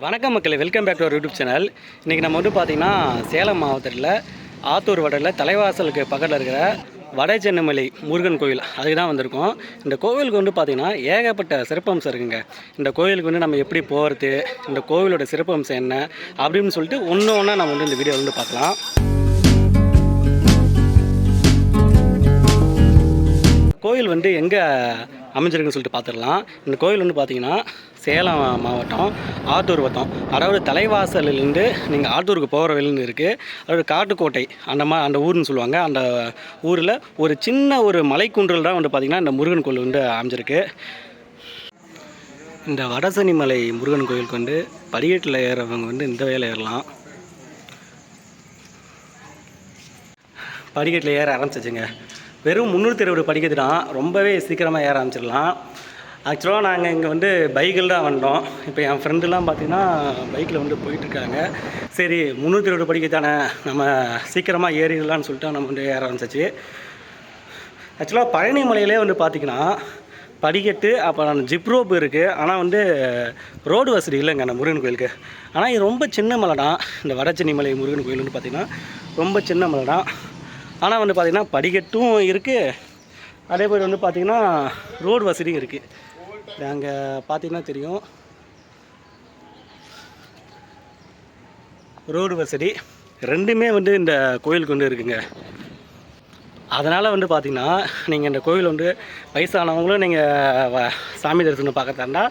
வணக்கம் மக்களே, welcome back to our YouTube channel. இன்றைக்கி நம்ம வந்து பார்த்திங்கன்னா சேலம் மாவட்டத்தில் ஆத்தூர் வடலில் தலைவாசலுக்கு பக்கத்தில் இருக்கிற வடசென்னமலை முருகன் கோவில் அதுக்கு தான் வந்திருக்கோம். இந்த கோவிலுக்கு வந்து பார்த்திங்கன்னா ஏகப்பட்ட சிறப்பம்சம் இருக்குங்க. இந்த கோவிலுக்கு வந்து நம்ம எப்படி போகிறது, இந்த கோவிலோட சிறப்பம்சம் என்ன அப்படின்னு சொல்லிட்டு ஒன்று ஒன்றா நம்ம வந்து இந்த வீடியோ வந்து பார்க்கலாம். கோவில் வந்து எங்கே அமைஞ்சிருக்குன்னு சொல்லிட்டு பார்த்துடலாம். இந்த கோவில் வந்து பார்த்திங்கன்னா சேலம் மாவட்டம் ஆத்தூர் வட்டம், அதாவது தலைவாசலிருந்து நீங்கள் ஆத்தூருக்கு போகிற வழியிருந்து இருக்குது. அதாவது காட்டுக்கோட்டை அந்த ஊர்னு சொல்லுவாங்க. அந்த ஊரில் ஒரு சின்ன ஒரு மலைக்குன்றில் தான் வந்து பார்த்திங்கன்னா இந்த முருகன் கோவில் வந்து அமைஞ்சிருக்கு. இந்த வடசென்னிமலை முருகன் கோவிலுக்கு வந்து படிக்கட்டில் ஏறவங்க வந்து இந்த வேலை ஏறலாம். படிக்கட்டில் ஏற ஆரம்பிச்சிச்சுங்க. வெறும் 320 படிக்கட்டு தான், ரொம்பவே சீக்கிரமாக ஏற ஆரம்பிச்சிடலாம். ஆக்சுவலாக நாங்கள் இங்கே வந்து பைக்கில் தான் வந்தோம். இப்போ என் ஃப்ரெண்டுலாம் பார்த்திங்கன்னா பைக்கில் வந்து போயிட்டுருக்காங்க. சரி 320 படிக்கட்டு தானே, நம்ம சீக்கிரமாக ஏறிடலான்னு சொல்லிட்டு நம்ம வந்து ஏற ஆரம்பிச்சாச்சு. ஆக்சுவலாக பழனி மலையிலே வந்து பார்த்திங்கன்னா படிக்கட்டு அப்புறம் ஜிப் ரோப் இருக்குது. ஆனால் வந்து ரோடு வசதி இல்லைங்க அந்த முருகன் கோயிலுக்கு. ஆனால் இது ரொம்ப சின்ன மலை தான். இந்த வடசென்னிமலை முருகன் கோயில் வந்து பார்த்திங்கன்னா ரொம்ப சின்ன மலை தான். ஆனால் வந்து பார்த்திங்கன்னா படிக்கட்டும் இருக்குது, அதே போல் வந்து பார்த்திங்கன்னா ரோடு வசதியும் இருக்குது. அங்கே பார்த்திங்கன்னா தெரியும், ரோடு வசதி ரெண்டுமே வந்து இந்த கோயிலுக்கு வந்து இருக்குங்க. அதனால் வந்து பார்த்திங்கன்னா நீங்கள் இந்த கோவில் வந்து வயசானவங்களும் நீங்கள் சாமி தரிசனம் பார்க்கறதா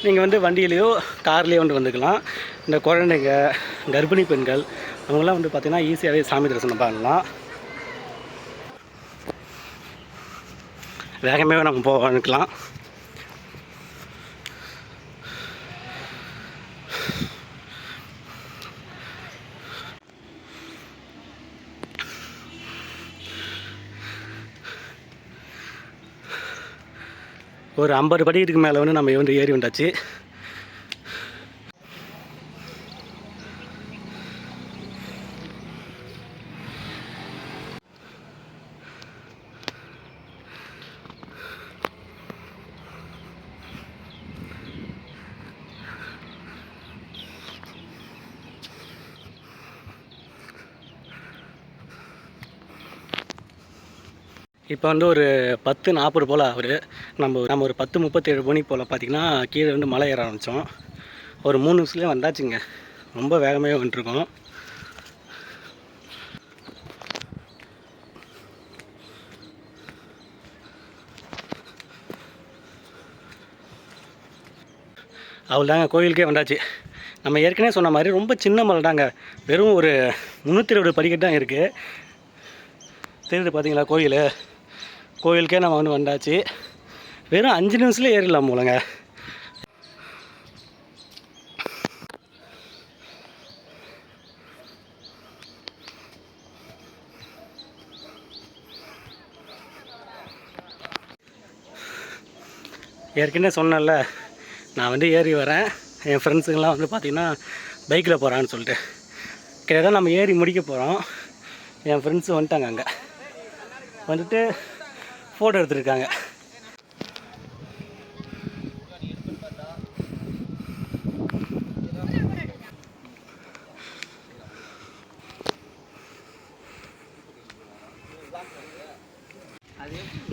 நீங்கள் வந்து வண்டியிலையோ கார்லேயோ வந்து வந்துக்கலாம். இந்த குழந்தைங்க, கர்ப்பிணி பெண்கள் அவங்களாம் வந்து பார்த்திங்கன்னா ஈஸியாகவே சாமி தரிசனம் பண்ணலாம். வேகமே நம்ம போகலாம். ஒரு 50 படிக்கு மேலே வந்து நம்ம வந்து ஏறி வந்தாச்சு. இப்போ வந்து ஒரு 10:40 போல் ஆகுது. நம்ம ஒரு 10:37 மணி போல் பார்த்திங்கன்னா கீழே வந்து மலை ஏற ஆரம்பித்தோம். ஒரு 3 நிமிஷத்துலேயே வந்தாச்சுங்க. ரொம்ப வேகமாக வந்துட்டுருக்கோம். அவள் தாங்க கோயிலுக்கே வந்தாச்சு. நம்ம ஏற்கனவே சொன்ன மாதிரி ரொம்ப சின்ன மலை தாங்க. வெறும் ஒரு 320 படிக்கட்டு தான் இருக்குது. தெரியுது பார்த்தீங்களா கோயிலுக்கே நம்ம வந்து வந்தாச்சு. வெறும் 5 நிமிஷத்துலேயே ஏறிடலாம் போலங்க. ஏற்கனவே சொன்னேன்ல, நான் வந்து ஏறி வரேன், என் ஃப்ரெண்ட்ஸுங்கெல்லாம் வந்து பார்த்திங்கன்னா பைக்கில் போகிறான்னு சொல்லிட்டு கிட்டத்தட்ட நம்ம ஏறி முடிக்க போகிறோம். என் ஃப்ரெண்ட்ஸு வந்துட்டாங்க, அங்கே வந்துட்டு ஃபோட்டோ எடுத்துருக்காங்க.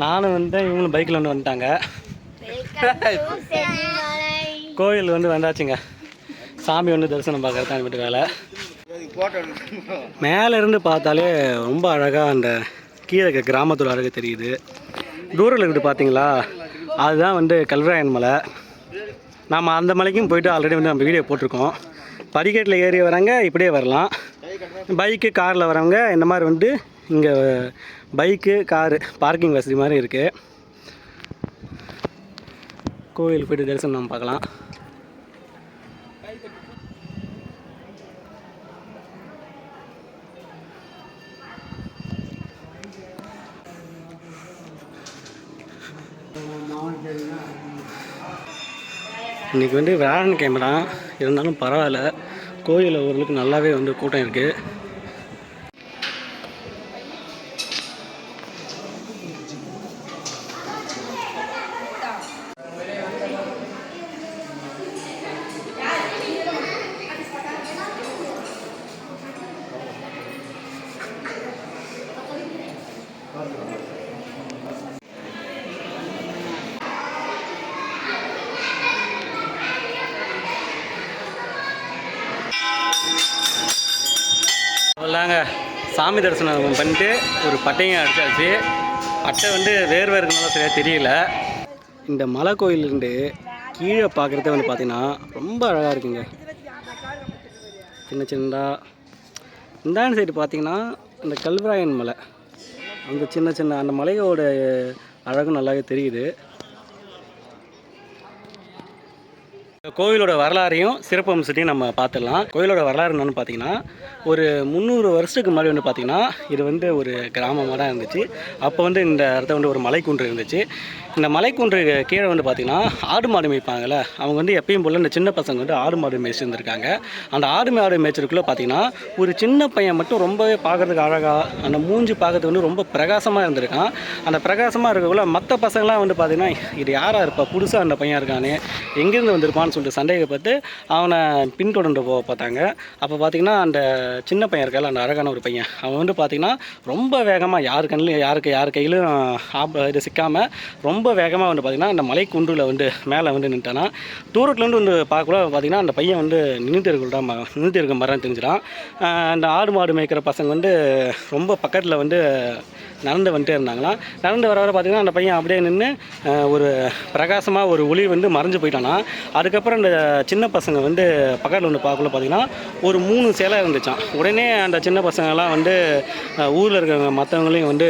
நானும் வந்து இவங்களும் பைக்கில் வந்து வந்துட்டாங்க. கோயில் வந்து வந்தாச்சுங்க. சாமி வந்து தரிசனம் பார்க்குறது தான் மட்டும் வேலை. மேலேருந்து பார்த்தாலே ரொம்ப அழகாக அந்த கீழே கிராமத்தோட அழகு தெரியுது. தூரில் இருக்குது பார்த்தீங்களா, அதுதான் வந்து கல்வராயன் மலை. நாம் அந்த மலைக்கும் போய்ட்டு ஆல்ரெடி வந்து நம்ம வீடியோ போட்டிருக்கோம். படிக்கட்டில் ஏறி வரவங்க இப்படியே வரலாம். பைக்கு காரில் வரவங்க இந்த மாதிரி வந்து இங்கே பைக்கு காரு பார்க்கிங் வசதி மாதிரி இருக்குது. கோயில் போய்ட்டு தரிசனம் நம்ம பார்க்கலாம். இன்றைக்கி வந்து வியாழக்கிழமை தான், இருந்தாலும் பரவாயில்ல, கோயிலில் ஓரளவுக்கு நல்லாவே வந்து கூட்டம் இருக்குது. அவ்வளோதாங்க, சாமி தரிசனம் பண்ணிட்டு ஒரு பட்டையும் அடிச்சாச்சு. பட்டை வந்து வேறு இருக்குனால சரியாக தெரியல. இந்த மலை கோயிலிருந்து கீழே பார்க்குறதே வந்து பார்த்திங்கன்னா ரொம்ப அழகாக இருக்குங்க. சின்ன சின்னதாக இந்த சைடு பார்த்திங்கன்னா இந்த கல்வராயன் மலை, அந்த சின்ன சின்ன அந்த மலையோட அழகும் நல்லாவே தெரியுது. கோவிலோட வரலாறையும் சிறப்பம்சத்தையும் நம்ம பார்த்துடலாம். கோவிலோட வரலாறு என்னென்னு பார்த்தீங்கன்னா, ஒரு 300 வருஷத்துக்கு முன்னாடி வந்து பார்த்திங்கன்னா இது வந்து ஒரு கிராமமாக தான் இருந்துச்சு. அப்போ வந்து இந்த இடத்த வந்து ஒரு மலைக்குன்று இருந்துச்சு. இந்த மலைக்குன்று கீழே வந்து பார்த்திங்கன்னா ஆடு மாடு மேய்ப்பாங்கள்ல, அவங்க வந்து எப்பயும் போல் இந்த சின்ன பசங்க வந்து ஆடு மாடு மேய்ச்சிருந்துருக்காங்க. அந்த ஆடு மாடு மேய்ச்சலுக்குள்ளே பார்த்திங்கன்னா ஒரு சின்ன பையன் மட்டும் ரொம்பவே பார்க்குறதுக்கு அழகாக, அந்த மூஞ்சி பார்க்கறதுக்கு வந்து ரொம்ப பிரகாசமாக இருந்திருக்கான். அந்த பிரகாசமாக இருக்கக்குள்ள மற்ற பசங்களாம் வந்து பார்த்திங்கன்னா இது யாராக இருப்பா, புதுசாக அந்த பையன் இருக்கானே, எங்கேருந்து வந்திருப்பான்னு சொல்லிட்டு சந்தேகப்பட்டு அவனை பின்தொடர்ந்து பார்த்தாங்க. அப்போ பார்த்திங்கன்னா அந்த சின்ன பையன் இருக்கால, அந்த அழகான ஒரு பையன், அவன் வந்து பார்த்திங்கன்னா ரொம்ப வேகமாக யார் கண்ணிலையும் யார் கையிலும் இது சிக்காமல் ரொம்ப வேகமாக வந்து பார்த்திங்கன்னா அந்த மலை குன்றில் வந்து மேலே வந்து நின்ட்டானா. தூரத்துலேருந்து வந்து பார்க்கல பார்த்திங்கன்னா அந்த பையன் வந்து நின்றுட்டு இருக்க மரம் தெரிஞ்சிடான். அந்த ஆடு மாடு மேய்க்கிற பசங்க வந்து ரொம்ப பக்கத்தில் வந்து நடந்து வந்துட்டே இருந்தாங்களாம். நடந்து வர பார்த்திங்கன்னா அந்த பையன் அப்படியே நின்று ஒரு பிரகாசமாக ஒரு ஒளி வந்து மறைஞ்சு போயிட்டானா. அதுக்கப்புறம் அந்த சின்ன பசங்க வந்து பக்கத்தில் வந்து பார்க்கல பார்த்திங்கன்னா ஒரு 3 சிலை இருந்துச்சான். உடனே அந்த சின்ன பசங்கள்லாம் வந்து ஊரில் இருக்கிறவங்க மற்றவங்களையும் வந்து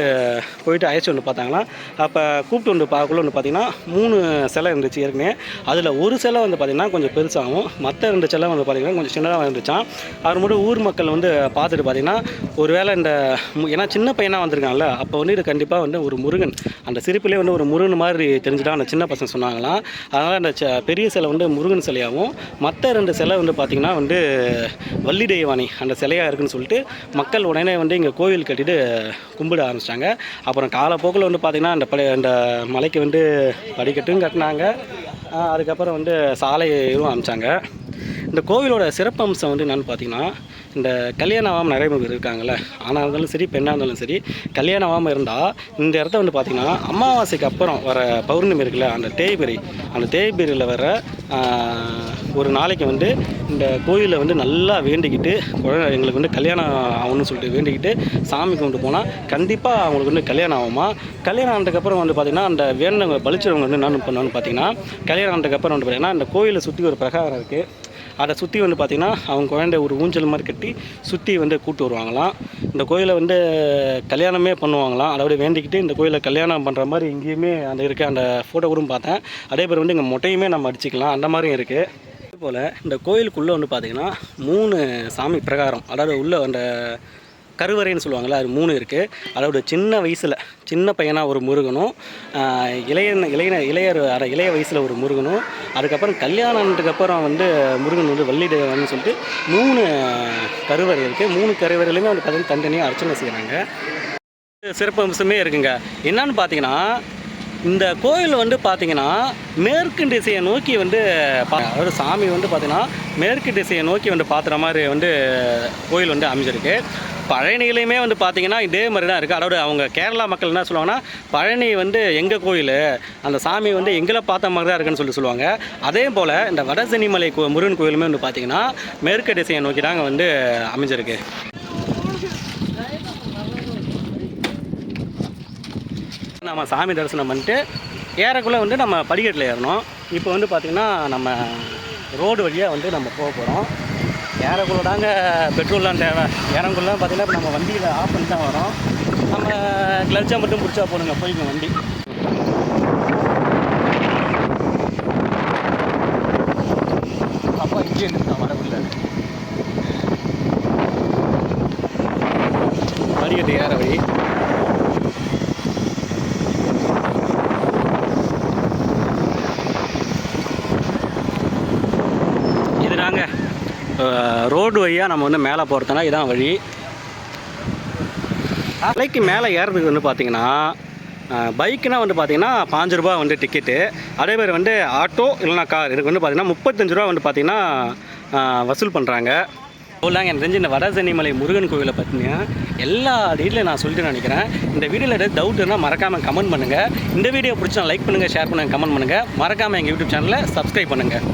போயிட்டு அழைச்சி வந்து பார்த்தாங்களாம். அப்போ கூப்பிட்டு வந்து பார்க்கல வந்து பார்த்திங்கன்னா 3 சிலை இருந்துச்சு ஏற்கனவே. அதில் ஒரு சிலை வந்து பார்த்திங்கன்னா கொஞ்சம் பெருசாகவும், மற்ற 2 சிலை வந்து பார்த்திங்கன்னா கொஞ்சம் சின்னதாக இருந்துச்சான். அது மட்டும் ஊர் மக்கள் வந்து பார்த்துட்டு பார்த்திங்கன்னா ஒரு வேளை இந்த ஏன்னா சின்ன பையனாக வந்திருக்காங்கல்ல, அப்போ வந்து இது கண்டிப்பாக வந்து ஒரு முருகன், அந்த சிரிப்பிலே வந்து ஒரு முருகன் மாதிரி தெரிஞ்சுட்டா அந்த சின்ன பசங்க சொன்னாங்களாம். அதனால் அந்த பெரிய சிலை வந்து முருகன் சிலையாகவும், மற்ற 2 சிலை வந்து பார்த்திங்கன்னா வந்து வள்ளி தெய்வானி அந்த சிலையாக இருக்குதுன்னு சொல்லிட்டு மக்கள் உடனே வந்து இங்கே கோவில் கட்டிட்டு கும்பிட ஆரம்பிச்சிட்டாங்க. அப்புறம் காலப்போக்கில் வந்து பார்த்திங்கன்னா அந்த மலைக்கு வந்து படிக்கட்டும் கட்டினாங்க. அதுக்கப்புறம் வந்து சாலையும் அமைச்சாங்க. இந்த கோவிலோட சிறப்பம்சம் வந்து என்னென்னு பார்த்திங்கன்னா, இந்த கல்யாணம் ஆகாமல் நிறைய பேர் இருக்காங்கள்ல, ஆணாக இருந்தாலும் சரி பெண்ணாக இருந்தாலும் சரி, கல்யாணம் ஆகாமல் இருந்தால் இந்த இடத்த வந்து பார்த்திங்கன்னா அமாவாசைக்கு அப்புறம் வர பௌர்ணமி இருக்குல்ல, அந்த தேய்பிரியில் வர ஒரு நாளைக்கு வந்து இந்த கோயிலில் வந்து நல்லா வேண்டிக்கிட்டு எங்களுக்கு வந்து கல்யாணம் ஆகணும்னு சொல்லிட்டு வேண்டிக்கிட்டு சாமி கொண்டு போனால் கண்டிப்பாக அவங்களுக்கு வந்து கல்யாணம் ஆகுமா. கல்யாணம் ஆனதுக்கப்புறம் வந்து பார்த்திங்கன்னா அந்த வேணுங்க பலிச்சவங்க வந்து என்ன பண்ணுவான்னு பார்த்திங்கன்னா, கல்யாணம் ஆனதுக்கப்புறம் வந்து பார்த்திங்கன்னா அந்த கோயிலை சுற்றி ஒரு பிரகாரம் இருக்குது. அதை சுற்றி வந்து பார்த்திங்கன்னா அவங்க குழந்தை ஒரு ஊஞ்சல் மாதிரி கட்டி சுற்றி வந்து கூப்பிட்டு வருவாங்களாம். இந்த கோயிலை வந்து கல்யாணமே பண்ணுவாங்களாம். அதோட வேண்டிக்கிட்டு இந்த கோயிலை கல்யாணம் பண்ணுற மாதிரி இங்கேயுமே அந்த இருக்க அந்த ஃபோட்டோ கூட பார்த்தேன். அதே பேர் வந்து இங்கே மொட்டையுமே நம்ம அடிச்சிக்கலாம், அந்த மாதிரியும் இருக்குது. அதேபோல் இந்த கோயிலுக்குள்ளே வந்து பார்த்திங்கன்னா 3 சாமி பிரகாரம், அதாவது உள்ளே அந்த கருவறைன்னு சொல்லுவாங்கள்ல, அது 3 இருக்குது. அதோட சின்ன வயசில் சின்ன பையனாக ஒரு முருகனும், இளைய வயசில் ஒரு முருகனும், அதுக்கப்புறம் கல்யாணத்துக்கப்புறம் வந்து முருகன் வந்து வள்ளி தேவன்னு சொல்லிட்டு 3 கருவறை இருக்குது. 3 கருவறையிலுமே வந்து பார்த்திங்கன்னா தனித்தனியாக அர்ச்சனை செய்கிறாங்க. சிறப்பு அம்சமே இருக்குங்க. என்னன்னு பார்த்தீங்கன்னா, இந்த கோயில் வந்து பார்த்திங்கன்னா மேற்கு திசையை நோக்கி வந்து அதாவது சாமி வந்து பார்த்திங்கன்னா மேற்கு திசையை நோக்கி வந்து பார்க்குற மாதிரி வந்து கோயில் வந்து அமைஞ்சிருக்கு. பழனியிலையுமே வந்து பார்த்திங்கன்னா இதே மாதிரி தான் இருக்குது. அதாவது அவங்க கேரளா மக்கள் என்ன சொல்லுவாங்கன்னா, பழனி வந்து எங்கள் கோயில், அந்த சாமி வந்து எங்களை பார்த்த மாதிரி தான் இருக்குன்னு சொல்லுவாங்க. அதே போல் இந்த வடசென்னிமலை முருகன் கோயிலுமே வந்து பார்த்திங்கன்னா மேற்கு திசையை நோக்கி தாங்க வந்து அமைஞ்சிருக்கு. நம்ம சாமி தரிசனம் பண்ணிட்டு ஏறக்குள்ளே வந்து நம்ம படிக்கட்டில் ஏறணும். இப்போ வந்து பார்த்திங்கன்னா நம்ம ரோடு வழியாக வந்து நம்ம போக போகிறோம். ஏறக்குள்ள தாங்க பெட்ரோல்லாம் தேவை. ஏறக்குள்ள பார்த்திங்கன்னா இப்போ நம்ம வண்டியில் ஆஃப் பண்ணி தான் வரோம். நம்ம கிளச்சை மட்டும் பிடிச்சா போடுங்க, போய்க்கும் வண்டி. அப்பா இங்கே இருந்துருக்கான் வரக்குள்ள படிக்கட்டு ஏற வழி. ரோடு வழியாக நம்ம வந்து மேலே போகிறதுனா இதான் வழி. மலைக்கு மேலே ஏறதுக்கு வந்து பார்த்திங்கன்னா பைக்குனால் வந்து பார்த்திங்கன்னா 5 ரூபா வந்து டிக்கெட்டு. அதே மாதிரி வந்து ஆட்டோ இல்லைனா கார் இதுக்கு வந்து பார்த்திங்கன்னா 35 ரூபா வந்து பார்த்திங்கன்னா வசூல் பண்ணுறாங்க. அவ்வளோதாங்க எனக்கு தெரிஞ்சு இந்த வடசென்னிமலை முருகன் கோவிலை பற்றின எல்லா டீட்டெயிலும் நான் சொல்லிட்டு நினைக்கிறேன். இந்த வீடியோவில் ஏதாவது டவுட் இருந்தால் மறக்காமல் கமெண்ட் பண்ணுங்கள். இந்த வீடியோ பிடிச்சா லைக் பண்ணுங்கள், ஷேர் பண்ணுங்கள், கமெண்ட் பண்ணுங்கள். மறக்காமல் எங்கள் யூடியூப் சேனலை சப்ஸ்கிரைப் பண்ணுங்கள்.